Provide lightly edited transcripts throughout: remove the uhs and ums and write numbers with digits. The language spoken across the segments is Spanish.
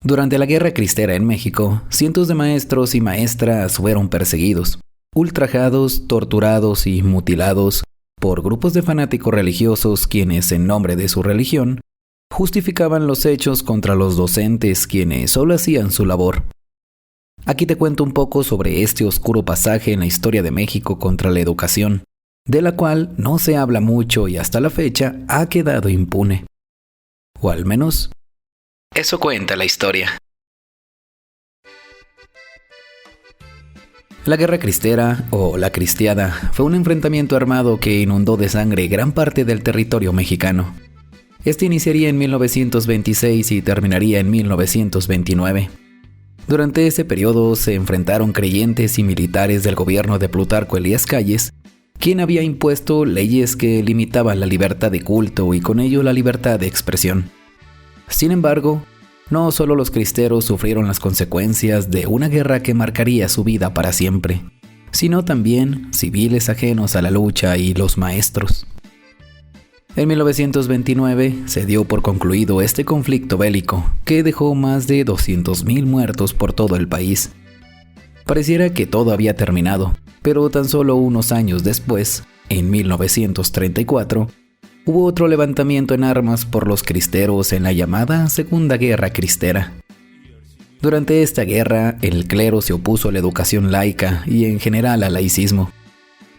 Durante la Guerra Cristera en México, cientos de maestros y maestras fueron perseguidos, ultrajados, torturados y mutilados por grupos de fanáticos religiosos quienes, en nombre de su religión, justificaban los hechos contra los docentes quienes solo hacían su labor. Aquí te cuento un poco sobre este oscuro pasaje en la historia de México contra la educación, de la cual no se habla mucho y hasta la fecha ha quedado impune. O al menos, eso cuenta la historia. La Guerra Cristera, o la Cristiada, fue un enfrentamiento armado que inundó de sangre gran parte del territorio mexicano. Este iniciaría en 1926 y terminaría en 1929. Durante ese periodo se enfrentaron creyentes y militares del gobierno de Plutarco Elías Calles, quien había impuesto leyes que limitaban la libertad de culto y con ello la libertad de expresión. Sin embargo, no solo los cristeros sufrieron las consecuencias de una guerra que marcaría su vida para siempre, sino también civiles ajenos a la lucha y los maestros. En 1929 se dio por concluido este conflicto bélico que dejó más de 200,000 muertos por todo el país. Pareciera que todo había terminado, pero tan solo unos años después, en 1934, hubo otro levantamiento en armas por los cristeros en la llamada Segunda Guerra Cristera. Durante esta guerra, el clero se opuso a la educación laica y en general al laicismo.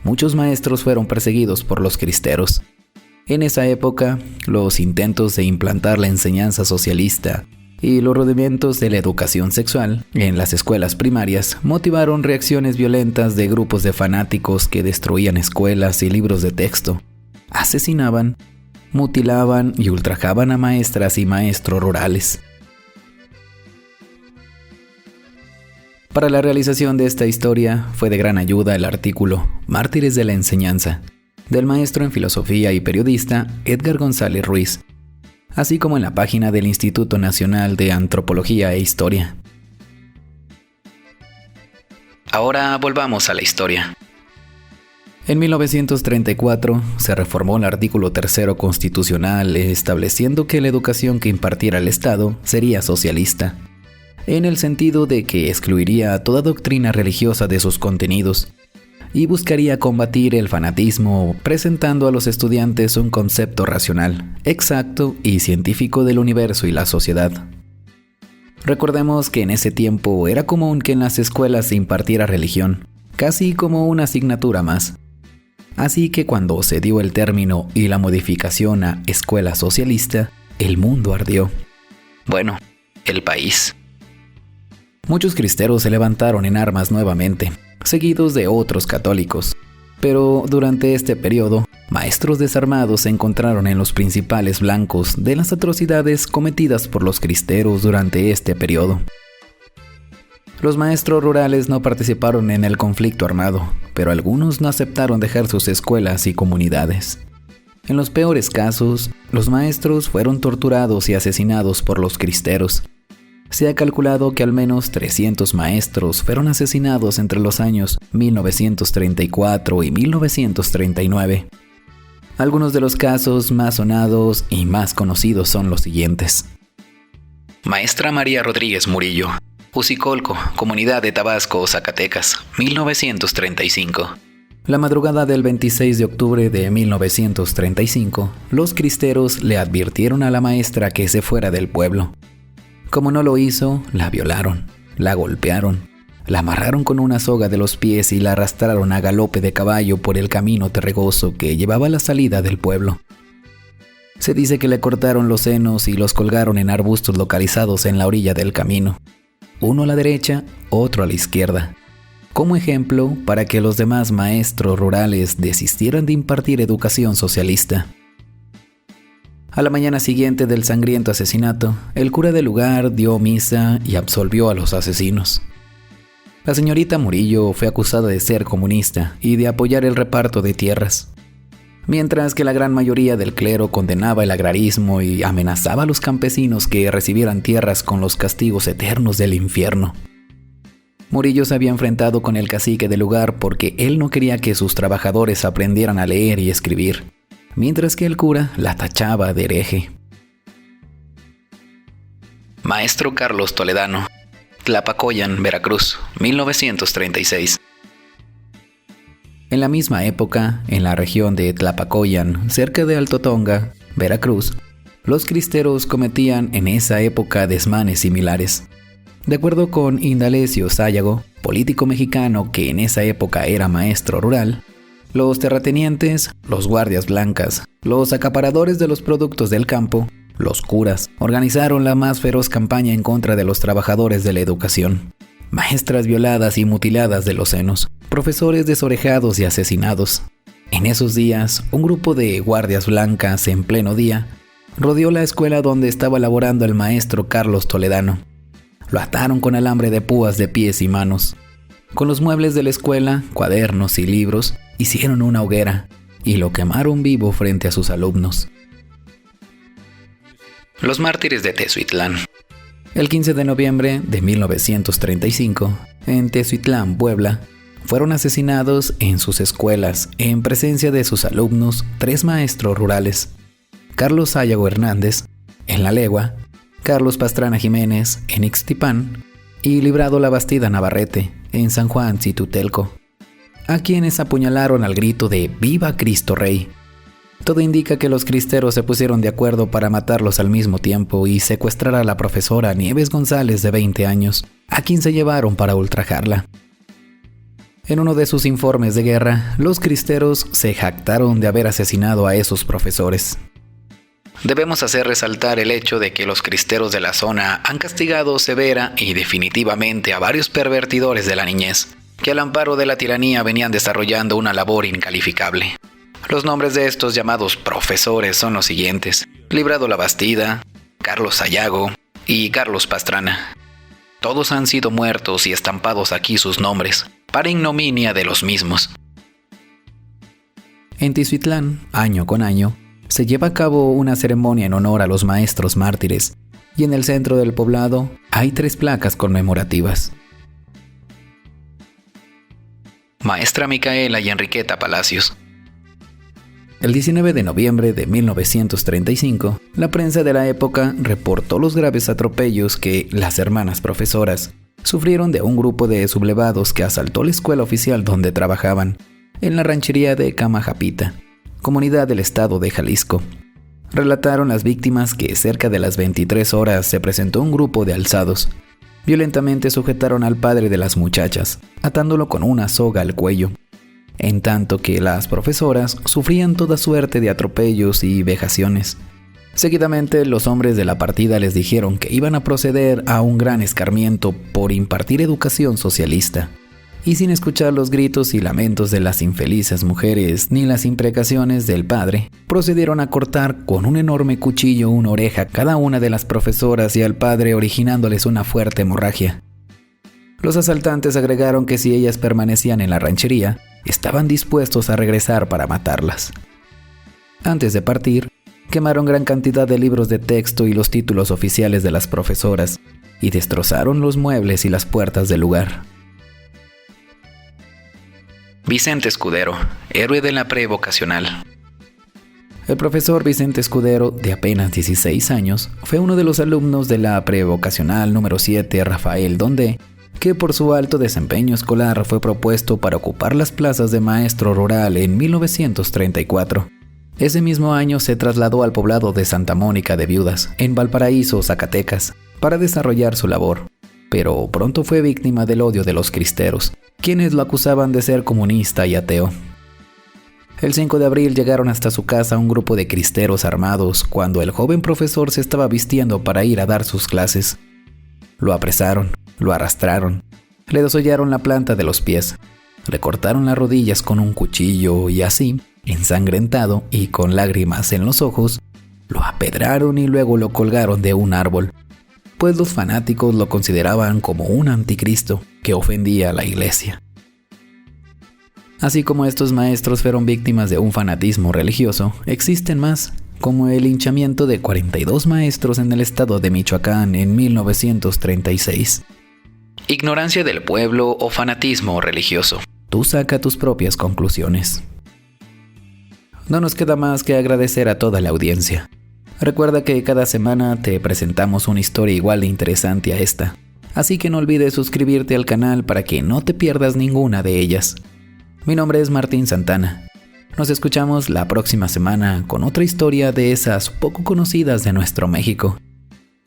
Muchos maestros fueron perseguidos por los cristeros. En esa época, los intentos de implantar la enseñanza socialista y los rudimentos de la educación sexual en las escuelas primarias motivaron reacciones violentas de grupos de fanáticos que destruían escuelas y libros de texto, asesinaban, mutilaban y ultrajaban a maestras y maestros rurales. Para la realización de esta historia fue de gran ayuda el artículo Mártires de la Enseñanza, del maestro en filosofía y periodista Edgar González Ruiz, así como en la página del Instituto Nacional de Antropología e Historia. Ahora volvamos a la historia. En 1934 se reformó el artículo 3 constitucional estableciendo que la educación que impartiera el Estado sería socialista, en el sentido de que excluiría toda doctrina religiosa de sus contenidos y buscaría combatir el fanatismo presentando a los estudiantes un concepto racional, exacto y científico del universo y la sociedad. Recordemos que en ese tiempo era común que en las escuelas se impartiera religión, casi como una asignatura más. Así que cuando se dio el término y la modificación a escuela socialista, el mundo ardió. Bueno, el país. Muchos cristeros se levantaron en armas nuevamente, seguidos de otros católicos. Pero durante este periodo, maestros desarmados se encontraron en los principales blancos de las atrocidades cometidas por los cristeros durante este periodo. Los maestros rurales no participaron en el conflicto armado, pero algunos no aceptaron dejar sus escuelas y comunidades. En los peores casos, los maestros fueron torturados y asesinados por los cristeros. Se ha calculado que al menos 300 maestros fueron asesinados entre los años 1934 y 1939. Algunos de los casos más sonados y más conocidos son los siguientes. Maestra María Rodríguez Murillo, Usicolco, Comunidad de Tabasco, Zacatecas, 1935. La madrugada del 26 de octubre de 1935, los cristeros le advirtieron a la maestra que se fuera del pueblo. Como no lo hizo, la violaron, la golpearon, la amarraron con una soga de los pies y la arrastraron a galope de caballo por el camino terregoso que llevaba a la salida del pueblo. Se dice que le cortaron los senos y los colgaron en arbustos localizados en la orilla del camino, uno a la derecha, otro a la izquierda, como ejemplo para que los demás maestros rurales desistieran de impartir educación socialista. A la mañana siguiente del sangriento asesinato, el cura del lugar dio misa y absolvió a los asesinos. La señorita Murillo fue acusada de ser comunista y de apoyar el reparto de tierras, mientras que la gran mayoría del clero condenaba el agrarismo y amenazaba a los campesinos que recibieran tierras con los castigos eternos del infierno. Murillo se había enfrentado con el cacique del lugar porque él no quería que sus trabajadores aprendieran a leer y escribir, mientras que el cura la tachaba de hereje. Maestro Carlos Toledano, Tlapacoyan, Veracruz, 1936. En la misma época, en la región de Tlapacoyan, cerca de Alto Tonga, Veracruz, los cristeros cometían en esa época desmanes similares. De acuerdo con Indalecio Sayago, político mexicano que en esa época era maestro rural, los terratenientes, los guardias blancas, los acaparadores de los productos del campo, los curas, organizaron la más feroz campaña en contra de los trabajadores de la educación. Maestras violadas y mutiladas de los senos, profesores desorejados y asesinados. En esos días, un grupo de guardias blancas en pleno día rodeó la escuela donde estaba laborando el maestro Carlos Toledano. Lo ataron con alambre de púas de pies y manos. Con los muebles de la escuela, cuadernos y libros, hicieron una hoguera y lo quemaron vivo frente a sus alumnos. Los mártires de Tezuitlán. El 15 de noviembre de 1935, en Tezuitlán, Puebla, fueron asesinados en sus escuelas, en presencia de sus alumnos, 3 maestros rurales: Carlos Sayago Hernández, en La Legua; Carlos Pastrana Jiménez, en Ixtipán; y Librado Labastida Navarrete, en San Juan Citutelco, a quienes apuñalaron al grito de ¡Viva Cristo Rey! Todo indica que los cristeros se pusieron de acuerdo para matarlos al mismo tiempo y secuestrar a la profesora Nieves González, de 20 años, a quien se llevaron para ultrajarla. En uno de sus informes de guerra, los cristeros se jactaron de haber asesinado a esos profesores. Debemos hacer resaltar el hecho de que los cristeros de la zona han castigado severa y definitivamente a varios pervertidores de la niñez, que al amparo de la tiranía venían desarrollando una labor incalificable. Los nombres de estos llamados profesores son los siguientes: Librado Labastida, Carlos Sayago y Carlos Pastrana. Todos han sido muertos y estampados aquí sus nombres, para ignominia de los mismos. En Tezuitlán, año con año, se lleva a cabo una ceremonia en honor a los maestros mártires, y en el centro del poblado hay 3 placas conmemorativas. Maestra Micaela y Enriqueta Palacios. El 19 de noviembre de 1935, la prensa de la época reportó los graves atropellos que las hermanas profesoras sufrieron de un grupo de sublevados que asaltó la escuela oficial donde trabajaban, en la ranchería de Camajapita, comunidad del estado de Jalisco. Relataron las víctimas que cerca de las 23 horas se presentó un grupo de alzados. Violentamente sujetaron al padre de las muchachas, atándolo con una soga al cuello, en tanto que las profesoras sufrían toda suerte de atropellos y vejaciones. Seguidamente, los hombres de la partida les dijeron que iban a proceder a un gran escarmiento por impartir educación socialista, y sin escuchar los gritos y lamentos de las infelices mujeres ni las imprecaciones del padre, procedieron a cortar con un enorme cuchillo una oreja a cada una de las profesoras y al padre, originándoles una fuerte hemorragia. Los asaltantes agregaron que si ellas permanecían en la ranchería, estaban dispuestos a regresar para matarlas. Antes de partir, quemaron gran cantidad de libros de texto y los títulos oficiales de las profesoras, y destrozaron los muebles y las puertas del lugar. Vicente Escudero, héroe de la prevocacional. El profesor Vicente Escudero, de apenas 16 años, fue uno de los alumnos de la prevocacional número 7 Rafael Donde, que por su alto desempeño escolar fue propuesto para ocupar las plazas de maestro rural en 1934. Ese mismo año se trasladó al poblado de Santa Mónica de Viudas, en Valparaíso, Zacatecas, para desarrollar su labor, pero pronto fue víctima del odio de los cristeros, quienes lo acusaban de ser comunista y ateo. El 5 de abril llegaron hasta su casa un grupo de cristeros armados cuando el joven profesor se estaba vistiendo para ir a dar sus clases. Lo apresaron, lo arrastraron, le desollaron la planta de los pies, le cortaron las rodillas con un cuchillo y así, ensangrentado y con lágrimas en los ojos, lo apedraron y luego lo colgaron de un árbol, pues los fanáticos lo consideraban como un anticristo que ofendía a la iglesia. Así como estos maestros fueron víctimas de un fanatismo religioso, existen más, como el linchamiento de 42 maestros en el estado de Michoacán en 1936. Ignorancia del pueblo o fanatismo religioso. Tú saca tus propias conclusiones. No nos queda más que agradecer a toda la audiencia. Recuerda que cada semana te presentamos una historia igual de interesante a esta, así que no olvides suscribirte al canal para que no te pierdas ninguna de ellas. Mi nombre es Martín Santana. Nos escuchamos la próxima semana con otra historia de esas poco conocidas de nuestro México,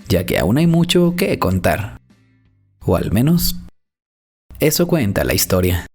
ya que aún hay mucho que contar. O al menos, eso cuenta la historia.